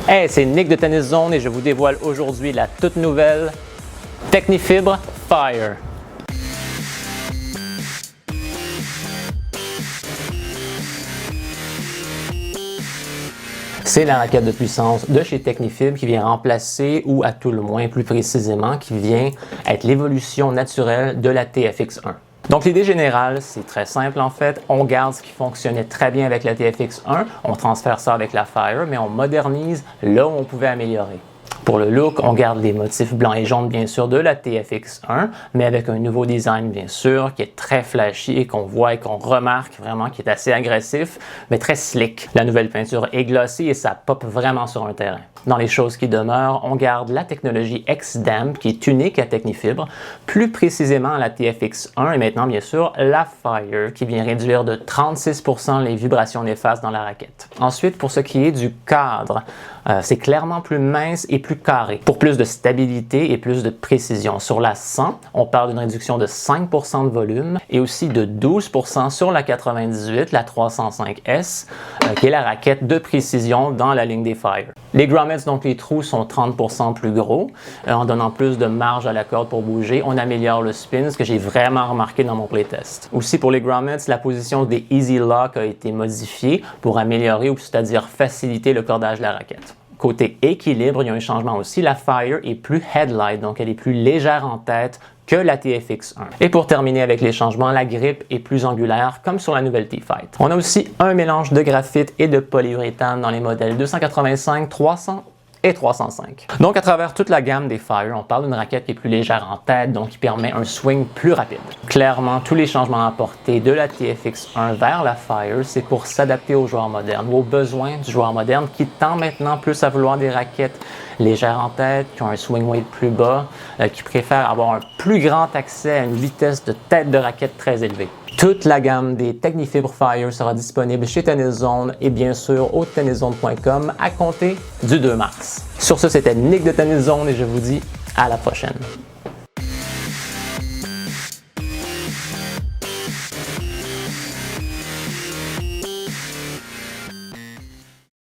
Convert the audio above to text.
Hey, c'est Nick de Tennis Zone et je vous dévoile aujourd'hui la toute nouvelle Technifibre Fire. C'est la raquette de puissance de chez Technifibre qui vient remplacer, ou à tout le moins plus précisément, qui vient être l'évolution naturelle de la TFX1. Donc l'idée générale, c'est très simple en fait, on garde ce qui fonctionnait très bien avec la TFX1, on transfère ça avec la Fire, mais on modernise là où on pouvait améliorer. Pour le look, on garde les motifs blancs et jaunes bien sûr de la TFX1, mais avec un nouveau design bien sûr qui est très flashy et qu'on voit et qu'on remarque vraiment qui est assez agressif, mais très slick. La nouvelle peinture est glossy et ça pop vraiment sur un terrain. Dans les choses qui demeurent, on garde la technologie X-Damp qui est unique à Technifibre, plus précisément la TFX1 et maintenant bien sûr la Fire qui vient réduire de 36% les vibrations néfastes dans la raquette. Ensuite, pour ce qui est du cadre, c'est clairement plus mince et plus carré pour plus de stabilité et plus de précision. Sur la 100, on parle d'une réduction de 5% de volume et aussi de 12% sur la 98, la 305S, qui est la raquette de précision dans la ligne des Fire. Les grommets, donc les trous, sont 30% plus gros, en donnant plus de marge à la corde pour bouger. On améliore le spin, ce que j'ai vraiment remarqué dans mon playtest. Aussi pour les grommets, la position des Easy Lock a été modifiée pour améliorer, ou c'est-à-dire faciliter le cordage de la raquette. Côté équilibre, il y a un changement aussi. La Fire est plus headlight, donc elle est plus légère en tête que la TFX1. Et pour terminer avec les changements, la grippe est plus angulaire, comme sur la nouvelle T-Fight. On a aussi un mélange de graphite et de polyuréthane dans les modèles 285, 300 et 305. Donc à travers toute la gamme des Fire, on parle d'une raquette qui est plus légère en tête, donc qui permet un swing plus rapide. Clairement, tous les changements apportés de la TFX1 vers la Fire, c'est pour s'adapter aux joueurs modernes, ou aux besoins du joueur moderne qui tend maintenant plus à vouloir des raquettes légères en tête, qui ont un swing weight plus bas, qui préfèrent avoir un plus grand accès à une vitesse de tête de raquette très élevée. Toute la gamme des Technifibre Fire sera disponible chez Tennis Zone et bien sûr au tenniszone.com à compter du 2 mars. Sur ce, c'était Nick de Tennis Zone et je vous dis à la prochaine.